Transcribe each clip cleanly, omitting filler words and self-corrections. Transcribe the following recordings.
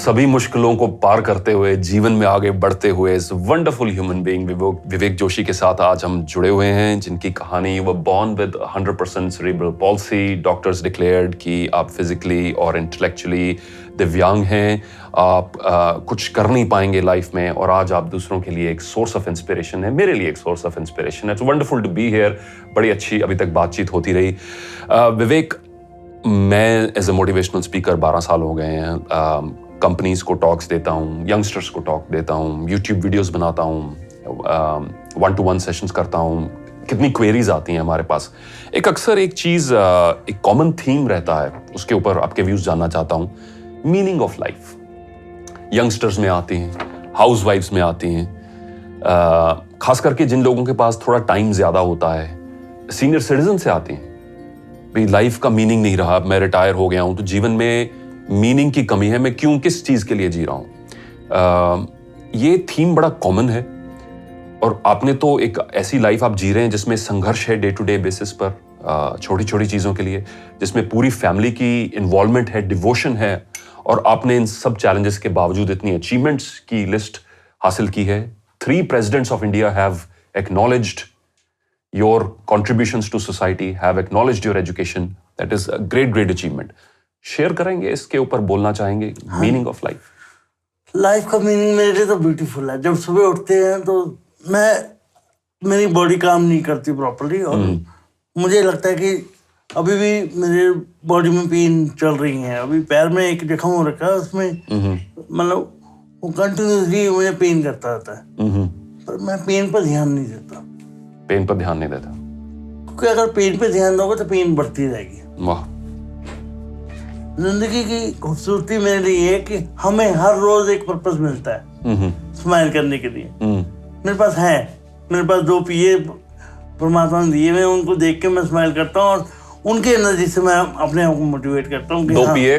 सभी मुश्किलों को पार करते हुए जीवन में आगे बढ़ते हुए इस wonderful human being Vivek Joshi के साथ आज हम जुड़े हुए हैं, जिनकी कहानी वो born with 100% cerebral palsy. Doctors declared कि आप फिजिकली और इंटेलेक्चुअली दिव्यांग हैं, आप कुछ कर नहीं पाएंगे लाइफ में, और आज आप दूसरों के लिए एक सोर्स ऑफ इंस्पिरेशन है, मेरे लिए एक सोर्स ऑफ इंस्पिरेशन है। It's wonderful to be here. बड़ी अच्छी अभी तक बातचीत होती रही। विवेक, मैं एज ए मोटिवेशनल स्पीकर 12 साल हो गए हैं। कंपनीज को टॉक्स देता हूँ, यंगस्टर्स को टॉक देता हूँ, यूट्यूब वीडियोस बनाता हूँ, 1-to-1 सेशंस करता हूँ। कितनी क्वेरीज आती हैं हमारे पास। एक अक्सर एक चीज़, एक कॉमन थीम रहता है, उसके ऊपर आपके व्यूज़ जानना चाहता हूँ। मीनिंग ऑफ लाइफ यंगस्टर्स में आती हैं, हाउस वाइफ्स में आती हैं, खास करके जिन लोगों के पास थोड़ा टाइम ज़्यादा होता है, सीनियर सिटीजन से आती हैं। भाई लाइफ का मीनिंग नहीं रहा, मैं रिटायर हो गया हूँ, तो जीवन में मीनिंग की कमी है, मैं क्यों, किस चीज के लिए जी रहा हूं। ये थीम बड़ा कॉमन है, और आपने तो एक ऐसी लाइफ आप जी रहे हैं जिसमें संघर्ष है डे टू डे बेसिस पर, छोटी छोटी चीजों के लिए, जिसमें पूरी फैमिली की इन्वॉल्वमेंट है, डिवोशन है, और आपने इन सब चैलेंजेस के बावजूद इतनी अचीवमेंट्स की लिस्ट हासिल की है। 3 presidents of India have acknowledged your contributions to society, have acknowledged your education. That is a great achievement. Share करेंगे इसके ऊपर, बोलना चाहेंगे मीनिंग ऑफ लाइफ? लाइफ का मीनिंग मेरे लिए तो ब्यूटीफुल है। जब सुबह उठते हैं तो मेरी बॉडी काम नहीं करती प्रॉपर्ली, और मुझे लगता है कि अभी भी मेरे बॉडी में पेन चल रही है। अभी पैर में एक जख्म हो रखा है, उसमें मतलब वो कंटिन्यूसली मुझे पेन करता रहता है, पर मैं पेन पर ध्यान नहीं देता। पेन पर ध्यान नहीं देता, क्योंकि अगर पेन पे ध्यान दोगे तो पेन बढ़ती रहेगी। वाह। जिंदगी की खूबसूरती मेरे लिए है कि हमें हर रोज एक पर्पस मिलता है स्माइल करने के लिए। मेरे पास है, मेरे पास 2 पिए परमात्मा ने दिए, मैं उनको देख के मैं स्माइल करता हूँ, और उनके एनर्जी से मैं अपने आप को मोटिवेट करता हूँ। 2 पिए?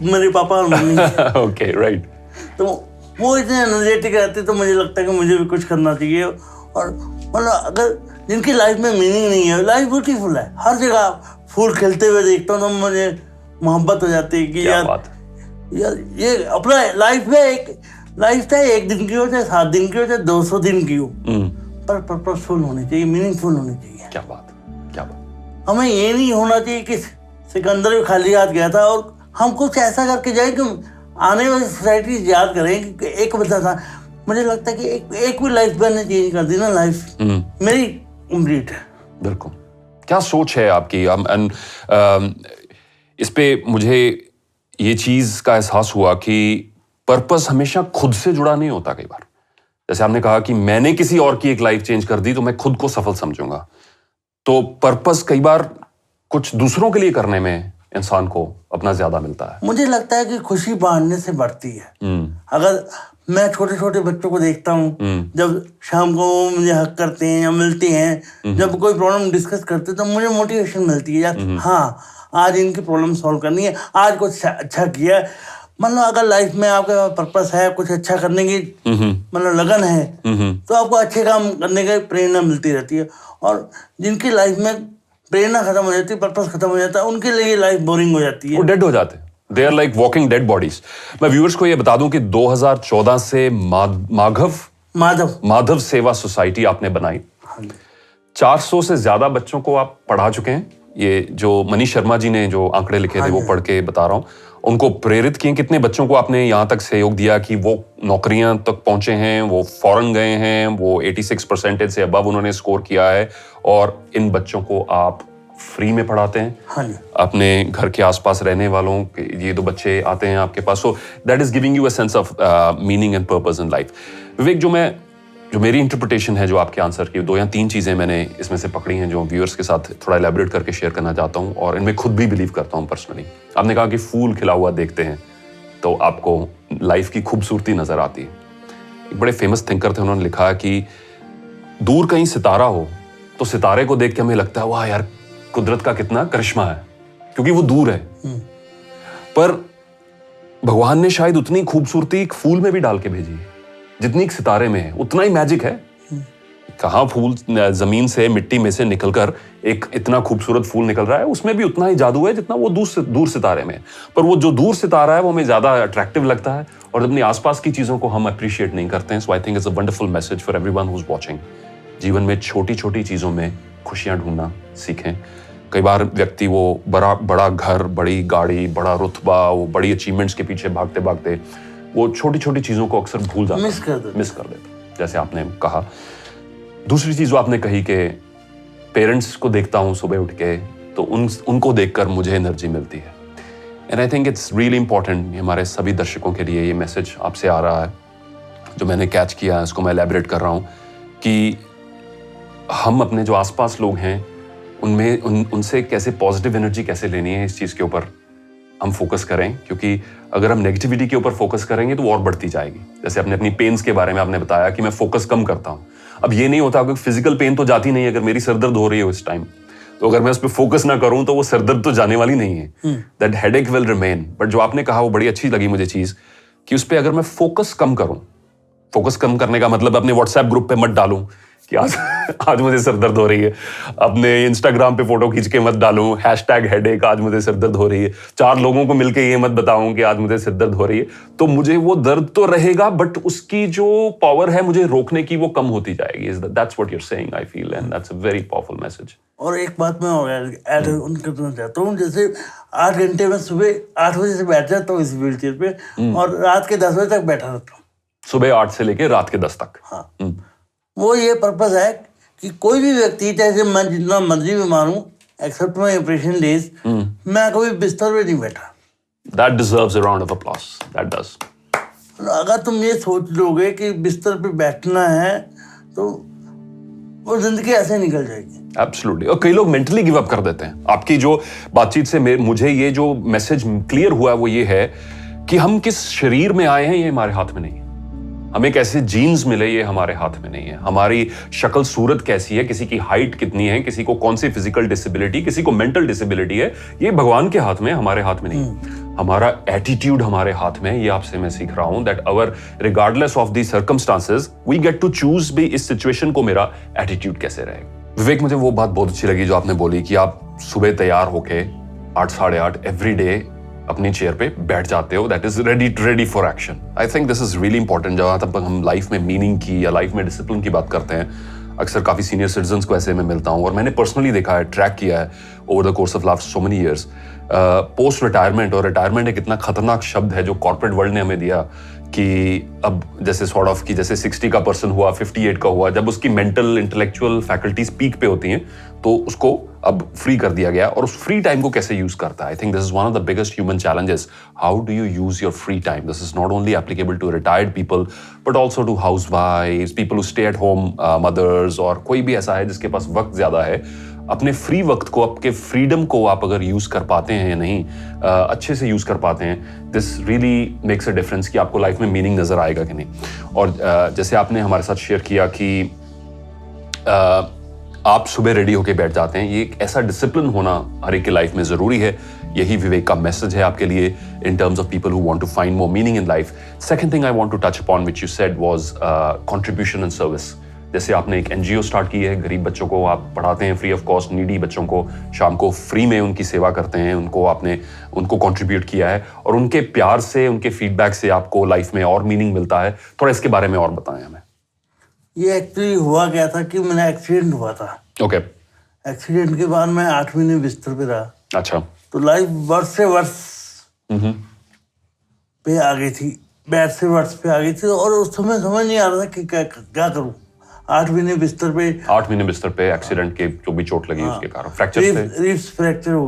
मेरे पापा और मम्मी। Okay, right. तो वो इतने एनर्जेटिक रहते, तो मुझे लगता है कि मुझे भी कुछ करना चाहिए। और मतलब अगर जिनकी लाइफ में मीनिंग नहीं है, लाइफ ब्यूटीफुल है। हर जगह फूल खिलते हुए देखता हूँ तो मुझे मोहब्बत हो जाती है कि यार ये अपना लाइफ में लाइफ चाहे 1 दिन की हो, चाहे 7 दिन की हो, चाहे 200 दिन की हो, पर पर्पसफुल होनी चाहिए, मीनिंगफुल होनी चाहिए। क्या बात, क्या बात। हमें ये नहीं होना चाहिए कि सिकंदर भी खाली हाथ गया था, और हम कुछ ऐसा करके जाए कि आने वाली सोसाइटी याद करें कि एक बंदा था। मुझे लगता है कि एक भी लाइफ मैंने चेंज कर दी ना, लाइफ मेरी कंप्लीट है। बिल्कुल। क्या सोच है आपकी? इस पे मुझे ये चीज का एहसास हुआ कि पर्पस हमेशा खुद से जुड़ा नहीं होता। कई बार, जैसे आपने कहा कि मैंने किसी और की एक लाइफ चेंज कर दी तो मैं खुद को सफल समझूंगा, तो पर्पस कई बार कुछ दूसरों के लिए करने में इंसान को अपना ज्यादा मिलता है। मुझे लगता है कि खुशी बांटने से बढ़ती है। अगर मैं छोटे छोटे बच्चों को देखता हूँ, जब शाम को मुझे हक करते हैं या मिलते हैं, जब कोई प्रॉब्लम डिस्कस करते हैं, तो मुझे मोटिवेशन मिलती है यार, हाँ आज इनकी प्रॉब्लम सॉल्व करनी है, आज कुछ अच्छा किया। मतलब अगर लाइफ में आपका पर्पस है, कुछ अच्छा करने की मतलब लगन है, तो आपको अच्छे काम करने की प्रेरणा मिलती रहती है। और जिनकी लाइफ में प्रेरणा खत्म हो जाती है, पर्पस खत्म हो जाता है, उनके लिए लाइफ बोरिंग हो जाती है, वो डेड हो जाते हैं। They are like walking dead bodies. मैं व्यूअर्स को ये बता दूं कि 2014 से माधव सेवा सोसाइटी आपने बनाई। 400 से ज्यादा बच्चों को आप पढ़ा चुके हैं। ये जो मनीष शर्मा जी ने जो आंकड़े लिखे थे वो पढ़ के बता रहा हूँ, उनको प्रेरित किए। कितने बच्चों को आपने यहाँ तक सहयोग दिया कि वो नौकरियां तक पहुंचे हैं, वो फॉरेन गए हैं, वो 86% से अबव उन्होंने स्कोर किया है, और इन बच्चों को आप फ्री में पढ़ाते हैं। अपने घर के आसपास रहने वालों के ये 2 बच्चे आते हैं आपके पास, so that is giving you a sense of meaning and purpose in life. Vivek, जो मेरी इंटरप्रिटेशन है जो आपके आंसर की, 2 या 3 चीजें मैंने इसमें से पकड़ी हैं जो व्यूअर्स के साथ थोड़ा एलैबोरेट करके शेयर करना चाहता हूं, और इनमें खुद भी बिलीव करता हूं पर्सनली। आपने कहा कि फूल खिला हुआ देखते हैं तो आपको लाइफ की खूबसूरती नजर आती है। एक बड़े फेमस थिंकर थे, उन्होंने लिखा कि दूर कहीं सितारा हो तो सितारे को देख के हमें लगता है वाह यार, कुदरत का कितना करिश्मा है, क्योंकि वो दूर है। पर भगवान ने शायद उतनी खूबसूरती एक फूल में भी डाल के भेजी है जितनी एक सितारे में है। उतना ही मैजिक है कहाँ फूल जमीन से मिट्टी में से निकलकर एक इतना खूबसूरत फूल निकल रहा है, उसमें भी उतना ही जादू है जितना वो दूर सितारे में। पर वो जो दूर सितारा है वो हमें ज्यादा अट्रैक्टिव लगता है और अपनी आसपास की चीजों को हम अप्रिशिएट नहीं करते हैं। So I think it's a wonderful message for everyone who is watching. जीवन में छोटी छोटी चीजों में खुशियां ढूंढना सीखें। कई बार व्यक्ति वो बड़ा घर, बड़ी गाड़ी, बड़ा रुतबा, वो बड़ी अचीवमेंट्स के पीछे भागते भागते वो छोटी छोटी चीजों को अक्सर भूल जाता है, मिस कर देता, जैसे आपने कहा। दूसरी चीज जो आपने कही कि पेरेंट्स को देखता हूं सुबह उठ के तो उनको देखकर मुझे एनर्जी मिलती है। And I think it's really important, हमारे सभी दर्शकों के लिए ये मैसेज आपसे आ रहा है जो मैंने कैच किया है, इसको मैं एलैबोरेट कर रहा हूं कि हम अपने जो आसपास लोग हैं उनमें उनसे कैसे पॉजिटिव एनर्जी कैसे लेनी है, इस चीज के ऊपर हम फोकस करें। क्योंकि अगर हम नेगेटिविटी के ऊपर फोकस करेंगे तो वो और बढ़ती जाएगी। जैसे आपने अपनी पेन्स के बारे में आपने बताया कि मैं फोकस कम करता हूं। अब ये नहीं होता कि फिजिकल पेन तो जाती नहीं है, अगर मेरी सरदर्द हो रही है उस टाइम तो अगर मैं उस पर फोकस ना करूं तो वो सरदर्द तो जाने वाली नहीं है, that headache will remain. But जो आपने कहा वो बड़ी अच्छी लगी मुझे चीज कि उस पर अगर मैं फोकस कम करूं, फोकस कम करने का मतलब अपने व्हाट्सएप ग्रुप पे मत डालूं कि आज मुझे सरदर्द हो रही है, अपने इंस्टाग्राम पे फोटो खींच के मत डालूं #हेडेक आज मुझे सरदर्द हो रही है, 4 लोगों को मिलके ये मत बताऊं कि आज मुझे सरदर्द हो रही है। तो मुझे वो दर्द तो रहेगा बट उसकी जो पावर है मुझे रोकने की वो कम होती जाएगी। That's what you are saying I feel, and that's a very powerful message. और एक बात मैं और ऐड ऑन करना चाहता हूँ, जैसे 8 घंटे में सुबह 8 बजे से बैठ जाता हूँ इस व्हील चेयर पे और रात के 10 बजे तक बैठा रहता हूँ। सुबह 8 से लेके रात के 10 तक। हाँ, वो ये पर्पस है कि कोई भी व्यक्ति, चाहे मैं जितना मर्जी बीमार हूँ, एक्सेप्ट माई ऑपरेशन डेज, मैं कभी बिस्तर पे नहीं बैठा। That deserves a round of applause. That does. अगर तुम ये सोच लोगे कि बिस्तर पे बैठना है तो वो जिंदगी ऐसे निकल जाएगी। Absolutely. और कई लोग मेंटली गिव अप कर देते हैं। आपकी जो बातचीत से मुझे ये जो मैसेज क्लियर हुआ वो ये है कि हम किस शरीर में आए हैं ये हमारे हाथ में नहीं है, हमें कैसे जीन्स मिले ये हमारे हाथ में नहीं है, हमारी शक्ल सूरत कैसी है, किसी की हाइट कितनी है, किसी को कौन सी फिजिकल डिसेबिलिटी, किसी को मेंटल डिसेबिलिटी है, ये भगवान के हाथ में, हमारे हाथ में नहीं है। हमारा एटीट्यूड हमारे हाथ में, ये आपसे मैं सीख रहा हूं, that our regardless of the circumstances we get to choose भी इस सिचुएशन को मेरा एटीट्यूड कैसे रहेगा। विवेक, मुझे वो बात बहुत अच्छी लगी जो आपने बोली कि आप सुबह तैयार होके 8 साढ़े 8 एवरी डे अपनी चेयर पे बैठ जाते हो, that is ready for action. I think this is really important. जहां तक हम लाइफ में मीनिंग की या लाइफ में डिसिप्लिन की बात करते हैं, अक्सर काफी सीनियर सिटीजन्स को ऐसे में मिलता हूं और मैंने पर्सनली देखा है, ट्रैक किया है over the course of last so many years, post retirement. और रिटायरमेंट एक इतना खतरनाक शब्द है जो कॉर्पोरेट वर्ल्ड ने हमें दिया कि अब जैसे सॉर्ट ऑफ कि जैसे 60 का पर्सन हुआ, 58 का हुआ, जब उसकी मेंटल इंटेलेक्चुअल फैकल्टीज पीक पे होती हैं तो उसको अब फ्री कर दिया गया। और उस फ्री टाइम को कैसे यूज करता है, I think this is one of the biggest human challenges. How do you use your free time? This is not only applicable to retired people but also to हाउस वाइफ्स, people who stay at home mothers, और कोई भी ऐसा है जिसके पास वक्त ज्यादा है। अपने फ्री वक्त को, आपके फ्रीडम को आप अगर यूज कर पाते हैं या नहीं, अच्छे से यूज कर पाते हैं, this really makes a difference कि आपको लाइफ में मीनिंग नजर आएगा कि नहीं। और जैसे आपने हमारे साथ शेयर किया कि आप सुबह रेडी होके बैठ जाते हैं, ये एक ऐसा डिसिप्लिन होना हर एक की लाइफ में जरूरी है। यही विवेक का मैसेज है आपके लिए in terms of people who want to find more meaning in life. Second thing I want to touch upon which you said was contribution and service. जैसे आपने एक एनजीओ स्टार्ट की है, गरीब बच्चों को आप पढ़ाते हैं फ्री ऑफ कॉस्ट, नीडी बच्चों को शाम को फ्री में उनकी सेवा करते हैं, उनको कंट्रीब्यूट किया है और उनके प्यार से, उनके फीडबैक से आपको लाइफ में और मीनिंग मिलता है। थोड़ा इसके बारे में और बताएं हमें। ये एक्चुअली हुआ क्या था कि मेरा एक्सीडेंट हुआ था। ओके। एक्सीडेंट के बाद मैं 8 महीने बिस्तर पे रहा। अच्छा। तो लाइफ वर्ष से वर्ष पे आ गई थी, बैठ से वर्ष पे आ गई थी और उस समय समझ नहीं आ रहा था कि क्या करूं। 8 महीने बिस्तर पे एक्सीडेंट के जो भी चोट लगी उसके कारण फ्रैक्चर रिब्स फ्रैक्चर हो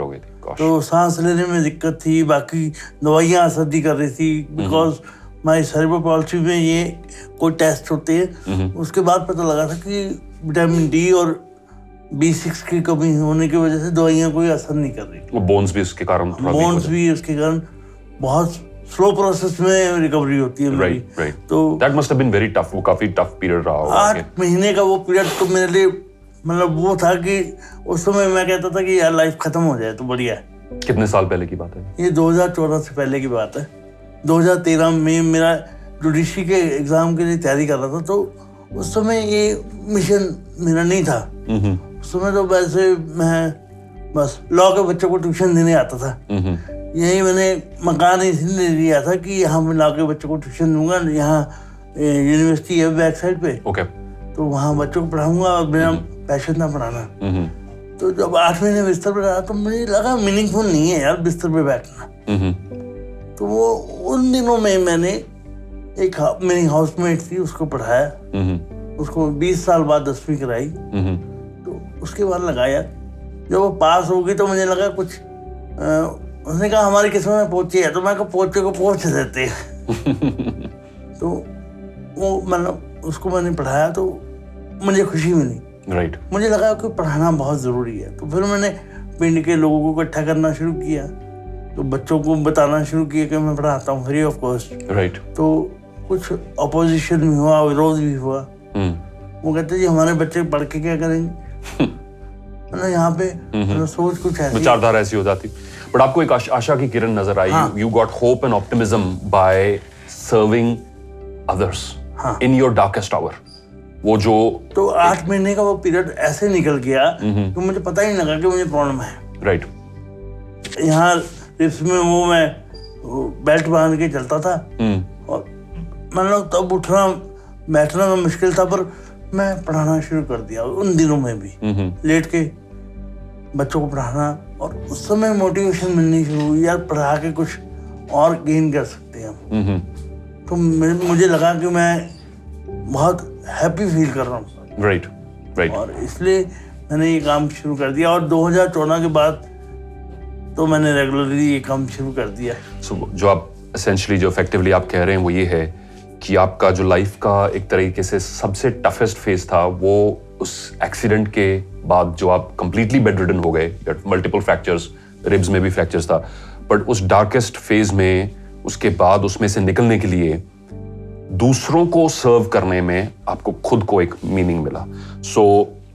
गई थी। तो सांस लेने में दिक्कत थी, बाकी दवाइयां असर नहीं कर रही थी बिकॉज माई सेरेब्रल पॉल्सी में ये कोई टेस्ट होते हैं। उसके बाद पता लगा था कि विटामिन डी और B6 की कमी होने की वजह से दवाइयां कोई असर नहीं कर रही। बोन्स भी उसके कारण बहुत स्लो प्रोसेस में रिकवरी होती है मेरी। राइट। तो that must have been very tough. वो काफी टफ पीरियड रहा होगा। 8 महीने का वो पीरियड तो मेरे लिए मतलब वो था कि उस समय मैं कहता था कि यार लाइफ खत्म हो जाए तो बढ़िया है। कितने साल पहले की बात है ये? 2014 से पहले की बात है। 2013 में मेरा जुडिशरी के एग्जाम के लिए तैयारी कर रहा था, तो उस समय ये मिशन मेरा नहीं था। उस समय तो वैसे मैं बस लॉ के बच्चों को ट्यूशन देने आता था। यही मैंने मकान इसलिए लिया था कि यहाँ मैं लॉ के बच्चों को ट्यूशन दूंगा, यहाँ यूनिवर्सिटी है बैक साइड पे, तो वहाँ बच्चों को पढ़ाऊंगा और मेरा पैशन था पढ़ाना। तो जब 8 महीने बिस्तर पर रहा तो मुझे लगा मीनिंगफुल नहीं है यार बिस्तर पे बैठना। तो वो उन दिनों में मैंने एक मेरी हाउसमेट थी उसको पढ़ाया, उसको 20 साल बाद 10वीं कराई। तो उसके बाद लगा यार जब वो पास होगी तो मुझे लगा कुछ उसने कहा हमारी किस्मत में पोचे है, तो मैं पोचे को पोछ देते तो वो मतलब उसको मैंने पढ़ाया तो मुझे खुशी मिली। राइट। मुझे लगा कि पढ़ाना बहुत ज़रूरी है। तो फिर मैंने पिंड के लोगों को इकट्ठा करना शुरू किया, तो बच्चों को बताना शुरू किया कि मैं पढ़ाता हूँ फ्री ऑफ कॉस्ट। राइट। तो कुछ अपोजिशन भी हुआ, विरोध भी हुआ। वो कहते जी हमारे बच्चे पढ़ के क्या करेंगे। मतलब यहाँ पे सोच कुछ ऐसी, विचारधारा ऐसी हो जाती। बट आपको एक आशा की किरण नजर आई। You got hope and optimism by serving others in your darkest hour. वो जो तो 8 महीने का वो पीरियड ऐसे निकल गया कि मुझे पता ही नहीं लगा कि मुझे प्रॉब्लम है। राइट। यहाँ रिप्स में वो मैं बेल्ट बांध के चलता था और मतलब तब उठना बैठना में मुश्किल था, पर मैं पढ़ाना शुरू कर दिया उन दिनों में भी, लेट के बच्चों को पढ़ाना। और उस समय मोटिवेशन मिलनी शुरू हुई यार पढ़ा के कुछ और गेन कर सकते हैं हम। तो मुझे लगा कि मैं बहुत हैप्पी फील कर रहा हूँ। राइट। राइट। और इसलिए मैंने ये काम शुरू कर दिया और 2014 के बाद तो मैंने रेगुलरली ये काम शुरू कर दिया। So, जो आप एसेंशियली जो इफेक्टिवली आप कह रहे हैं वो ये है कि आपका जो लाइफ का एक तरीके से सबसे टफेस्ट फेज था वो उस एक्सीडेंट के बाद जो आप कंप्लीटली बेड रिडन हो गए, मल्टीपल फ्रैक्चर्स, रिब्स में भी फ्रैक्चर्स था, बट उस डार्केस्ट फेज में उसके बाद उसमें से निकलने के लिए दूसरों को सर्व करने में आपको खुद को एक मीनिंग मिला। सो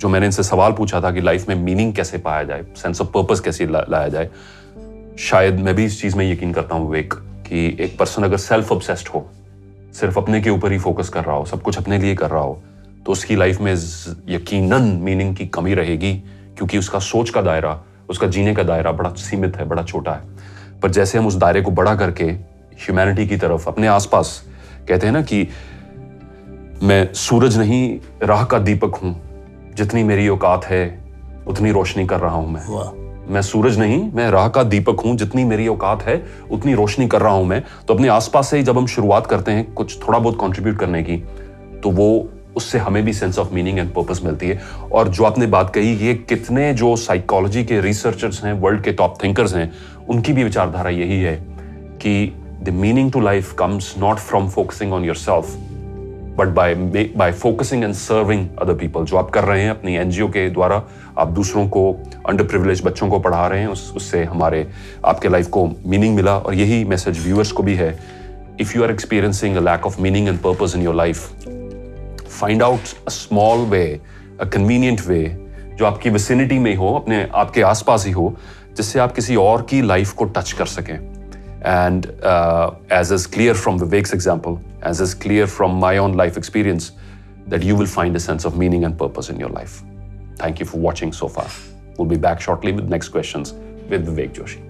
जो मैंने इनसे सवाल पूछा था कि लाइफ में मीनिंग कैसे पाया जाए, सेंस ऑफ पर्पस कैसे लाया जाए, शायद मैं भी इस चीज में यकीन करता हूँ विवेक कि एक पर्सन अगर सेल्फ ऑब्सेस्ड हो, सिर्फ अपने के ऊपर ही फोकस कर रहा हो, सब कुछ अपने लिए कर रहा हो, तो उसकी लाइफ में यकीनन मीनिंग की कमी रहेगी, क्योंकि उसका सोच का दायरा, उसका जीने का दायरा बड़ा सीमित है, बड़ा छोटा है। पर जैसे हम उस दायरे को बड़ा करके ह्यूमैनिटी की तरफ, अपने आसपास, कहते हैं ना कि मैं सूरज नहीं राह का दीपक हूं, जितनी मेरी औकात है उतनी रोशनी कर रहा हूं मैं सूरज नहीं, मैं राह का दीपक हूं, जितनी मेरी औकात है उतनी रोशनी कर रहा हूं मैं। तो अपने आसपास से ही जब हम शुरुआत करते हैं कुछ थोड़ा बहुत कंट्रीब्यूट करने की, तो वो उससे हमें भी sense of meaning and purpose मिलती है। और जो आपने बात कही, ये कितने जो साइकोलॉजी के रिसर्चर्स हैं, वर्ल्ड के टॉप थिंकर्स हैं, उनकी भी विचारधारा यही है कि the meaning to life comes not from focusing on yourself but by focusing and serving other people. जो आप कर रहे हैं अपनी एनजीओ के द्वारा, आप दूसरों को, अंडर प्रिविलेज बच्चों को पढ़ा रहे हैं, उससे आपके लाइफ को मीनिंग मिला। और यही मैसेज व्यूअर्स को भी है, if you are experiencing a lack of meaning and purpose in your life, find out a small way, a convenient way, जो आपकी विसिनिटी में हो, आपके आसपास ही हो, जिससे आप किसी और की लाइफ को टच कर सकें। And as is clear from Vivek's example, as is clear from my own life experience, that you will find a sense of meaning and purpose in your life. Thank you for watching so far. We'll be back shortly with next questions with Vivek Joshi.